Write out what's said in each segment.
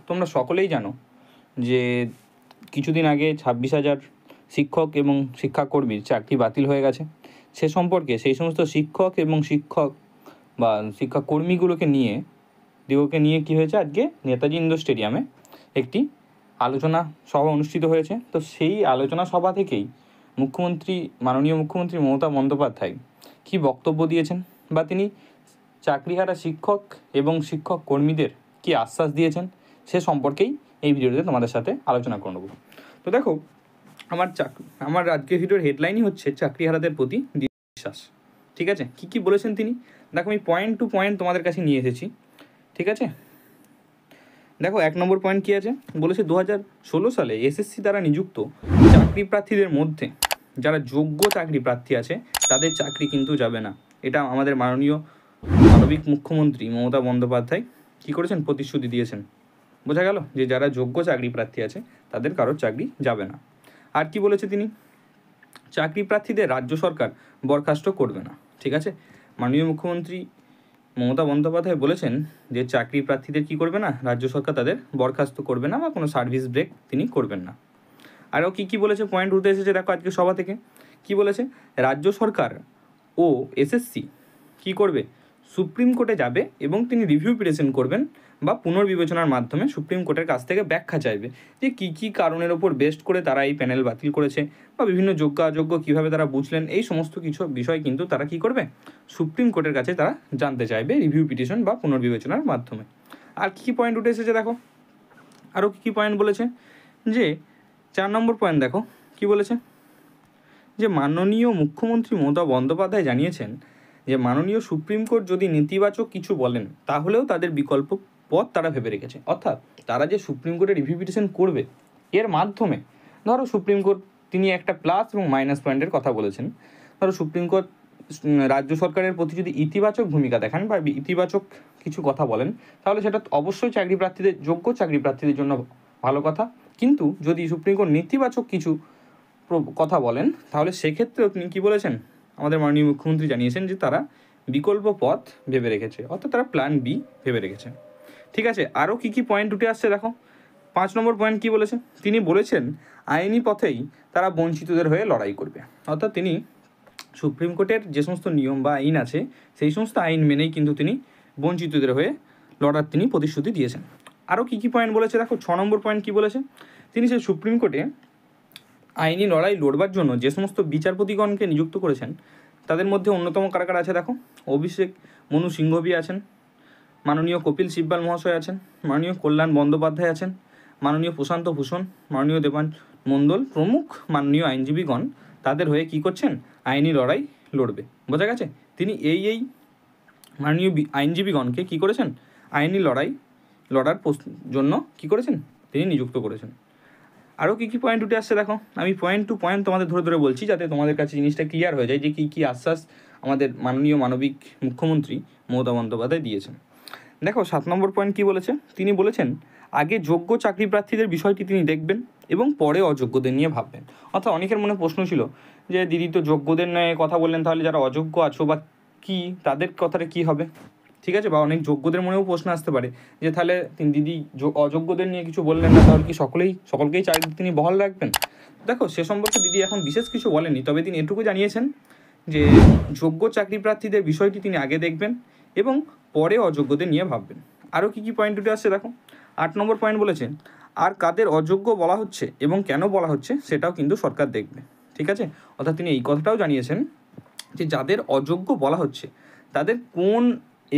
তোমরা সকলেই জানো যে কিছুদিন আগে 26,000 শিক্ষক এবং শিক্ষাকর্মীর চাকরি বাতিল হয়ে গেছে। সে সম্পর্কে সেই সমস্ত শিক্ষক এবং বা শিক্ষাকর্মীগুলোকে নিয়ে কী হয়েছে, আজকে নেতাজি ইন্ডোর স্টেডিয়ামে একটি আলোচনা সভা অনুষ্ঠিত হয়েছে। তো সেই আলোচনা সভা থেকেই মাননীয় মুখ্যমন্ত্রী মমতা বন্দ্যোপাধ্যায় কী বক্তব্য দিয়েছেন বা তিনি চাকরিহারা শিক্ষক এবং শিক্ষক কর্মীদের কী আশ্বাস দিয়েছেন সে সম্পর্কেই এই ভিডিওতে তোমাদের সাথে আলোচনা করে নেব। তো দেখো, আমার আজকের ভিডিওর হেডলাইনই হচ্ছে চাকরিহারাদের প্রতি বিশ্বাস। ঠিক আছে, কী বলেছেন তিনি, দেখো আমি পয়েন্ট টু পয়েন্ট তোমাদের কাছে নিয়ে এসেছি। ঠিক আছে, দেখো 1 নম্বর পয়েন্ট কী আছে, বলেছে 2016 সালে এসএসসি দ্বারা নিযুক্ত চাকরি প্রার্থীদের মধ্যে যারা যোগ্য চাকরি প্রার্থী আছে তাদের চাকরি কিন্তু যাবে না। এটা আমাদের মাননীয় মুখ্যমন্ত্রী মমতা বন্দ্যোপাধ্যায় কী করেছেন, প্রতিশ্রুতি দিয়েছেন। বোঝা গেল যে যারা যোগ্য চাকরি প্রার্থী আছে তাদের কারোর চাকরি যাবে না। আর কি বলেছে তিনি, চাকরি প্রার্থীদের রাজ্য সরকার বরখাস্ত করবে না। ঠিক আছে, মাননীয় মুখ্যমন্ত্রী মমতা বন্দ্যোপাধ্যায় বলেছেন যে চাকরি প্রার্থীদের কী করবে না, রাজ্য সরকার তাদের বরখাস্ত করবে না বা কোনো সার্ভিস ব্রেক তিনি করবেন না। আরও কী বলেছে, পয়েন্ট উঠে এসেছে দেখো আজকে সভা থেকে। কি বলেছে, রাজ্য সরকার ও এসএসসি কী করবে, সুপ্রিম কোর্টে যাবে এবং তিনি রিভিউ পিটিশন করবেন বা পুনর্বিবেচনার মাধ্যমে সুপ্রিম কোর্টের কাছ থেকে ব্যাখ্যা চাইবে যে কী কারণের ওপর বেস্ট করে তারা এই প্যানেল বাতিল করেছে বা বিভিন্ন যোগ্য অযোগ্য কীভাবে তারা বুঝলেন, এই সমস্ত কিছু বিষয় কিন্তু তারা কী করবে, সুপ্রিম কোর্টের কাছে তারা জানতে চাইবে রিভিউ পিটিশন বা পুনর্বিবেচনার মাধ্যমে। আর কী পয়েন্ট উঠে এসেছে দেখো, আরও কী পয়েন্ট বলেছে, যে 4 নম্বর পয়েন্ট দেখো কি বলেছে, যে মাননীয় মুখ্যমন্ত্রী মমতা বন্দ্যোপাধ্যায় জানিয়েছেন যে মাননীয় সুপ্রিম কোর্ট যদি নেতিবাচক কিছু বলেন তাহলেও তাদের বিকল্প পথ তারা ভেবে রেখেছে। অর্থাৎ তারা যে সুপ্রিম কোর্টে রিভিউ পিটিশন করবে এর মাধ্যমে, ধরো সুপ্রিম কোর্ট তিনি একটা প্লাস এবং মাইনাস পয়েন্টের কথা বলেছেন, ধরো সুপ্রিম কোর্ট রাজ্য সরকারের প্রতি যদি ইতিবাচক ভূমিকা দেখান বা ইতিবাচক কিছু কথা বলেন তাহলে সেটা অবশ্যই যোগ্য চাকরি প্রার্থীদের জন্য ভালো কথা। কিন্তু যদি সুপ্রিম কোর্ট নেতিবাচক কিছু কথা বলেন তাহলে সেক্ষেত্রেও তিনি কী বলেছেন, আমাদের মাননীয় মুখ্যমন্ত্রী জানিয়েছেন যে তারা বিকল্প পথ ভেবে রেখেছে, অর্থাৎ তারা প্ল্যান বি ভেবে রেখেছে। ঠিক আছে, আরও কী পয়েন্ট উঠে আসছে দেখো, 5 নম্বর পয়েন্ট কী বলেছে, তিনি বলেছেন আইনি পথেই তারা বঞ্চিতদের হয়ে লড়াই করবে। অর্থাৎ তিনি সুপ্রিম কোর্টের যে সমস্ত নিয়ম বা আইন আছে সেই সমস্ত আইন মেনেই কিন্তু তিনি বঞ্চিতদের হয়ে লড়ার তিনি প্রতিশ্রুতি দিয়েছেন। আরও কী পয়েন্ট বলেছে দেখো, 6 নম্বর পয়েন্ট কী বলেছে, তিনি সেই সুপ্রিম কোর্টে আইনি লড়াই লড়বার জন্য যে সমস্ত বিচারপতিগণকে নিযুক্ত করেছেন তাদের মধ্যে অন্যতম কারা কারা আছে দেখো, অভিষেক মনু সিংঘভি আছেন, মাননীয় কপিল সিব্বাল মহাশয় আছেন, মাননীয় কল্যাণ বন্দ্যোপাধ্যায় আছেন, মাননীয় প্রশান্ত ভূষণ, মাননীয় দেবান মণ্ডল প্রমুখ মাননীয় আইনজীবীগণ তাদের হয়ে কী করছেন, আইনি লড়াই লড়বে। বোঝা গেছে, তিনি এই মাননীয় আইনজীবীগণকে কী করেছেন, আইনি লড়াই লড়ার জন্য কী করেছেন, তিনি নিযুক্ত করেছেন। আরও কী পয়েন্ট উঠে আসছে দেখো, আমি পয়েন্ট টু পয়েন্ট তোমাদের ধরে ধরে বলছি যাতে তোমাদের কাছে জিনিসটা ক্লিয়ার হয়ে যায় যে কী আশ্বাস আমাদের মাননীয় মুখ্যমন্ত্রী মমতা বন্দ্যোপাধ্যায় দিয়েছেন। দেখো 7 নম্বর পয়েন্ট কী বলেছে, তিনি বলেছেন আগে যোগ্য চাকরি প্রার্থীদের বিষয়টি তিনি দেখবেন এবং পরে অযোগ্যদের নিয়ে ভাববেন। অর্থাৎ অনেকের মনে প্রশ্ন ছিল যে দিদি তো যোগ্যদের নিয়ে কথা বললেন, তাহলে যারা অযোগ্য আছো বা কী তাদের কথাটা কী হবে। ঠিক আছে, বা অনেক যোগ্যদের মনেও প্রশ্ন আসতে পারে যে তাহলে দিদি অযোগ্যদের নিয়ে কিছু বললেন না, তাহলে কি সকলকেই চাকরি তিনি বহাল রাখবেন। দেখো সে সম্পর্কে দিদি এখন বিশেষ কিছু বলেননি, তবে তিনি এটুকু জানিয়েছেন যে যোগ্য চাকরি প্রার্থীদের বিষয়টি তিনি আগে দেখবেন এবং পরে অযোগ্যদের নিয়ে ভাববেন। আরও কী পয়েন্ট উঠে আসছে দেখো, 8 নম্বর পয়েন্ট বলেছেন আর কাদের অযোগ্য বলা হচ্ছে এবং কেন বলা হচ্ছে সেটাও কিন্তু সরকার দেখবে। ঠিক আছে, অর্থাৎ তিনি এই কথাটাও জানিয়েছেন যে যাদের অযোগ্য বলা হচ্ছে তাদের কোন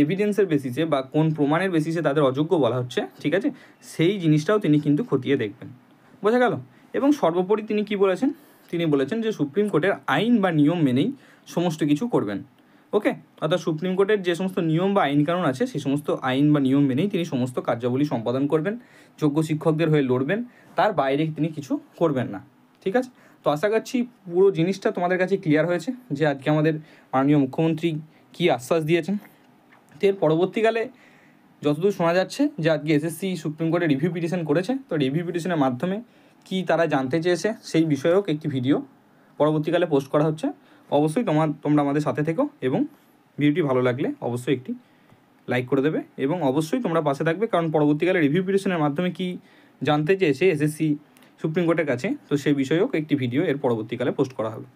এভিডেন্সের বেসিসে বা কোন প্রমাণের বেসিসে তাদের অযোগ্য বলা হচ্ছে, ঠিক আছে, সেই জিনিসটাও তিনি কিন্তু খতিয়ে দেখবেন। বোঝা গেল। এবং সর্বোপরি তিনি কি বলেছেন, তিনি বলেছেন যে সুপ্রিম কোর্টের আইন বা নিয়ম মেনেই সমস্ত কিছু করবেন। ওকে, অর্থাৎ সুপ্রিম কোর্টের যে সমস্ত নিয়ম বা আইন কানুন আছে সেই সমস্ত আইন বা নিয়ম মেনেই তিনি সমস্ত কার্যাবলী সম্পাদন করবেন, যোগ্য শিক্ষকদের হয়ে লড়বেন, তার বাইরে তিনি কিছু করবেন না। ঠিক আছে, তো আশা করছি পুরো জিনিসটা তোমাদের কাছে ক্লিয়ার হয়েছে যে আজকে আমাদের মাননীয় মুখ্যমন্ত্রী কী আশ্বাস দিয়েছেন। তো এর পরবর্তীকালে যতদূর শোনা যাচ্ছে যে আজকে এসএসসি সুপ্রিম কোর্টে রিভিউ পিটিশন করেছে, তো রিভিউ পিটিশনের মাধ্যমে কি তারা জানতে চেয়েছে সেই বিষয়েও একটি ভিডিও পরবর্তীকালে পোস্ট করা হচ্ছে। অবশ্যই তোমরা আমাদের সাথে থেকো এবং ভিডিওটি ভালো লাগলে অবশ্যই একটি লাইক করে দেবে এবং অবশ্যই তোমরা পাশে থাকবে, কারণ পরবর্তীকালে রিভিউ পিটিশনের মাধ্যমে কি জানতে চেয়েছে এসএসসি সুপ্রিম কোর্টের কাছে, তো সেই বিষয়েও একটি ভিডিও এর পরবর্তীকালে পোস্ট করা হবে।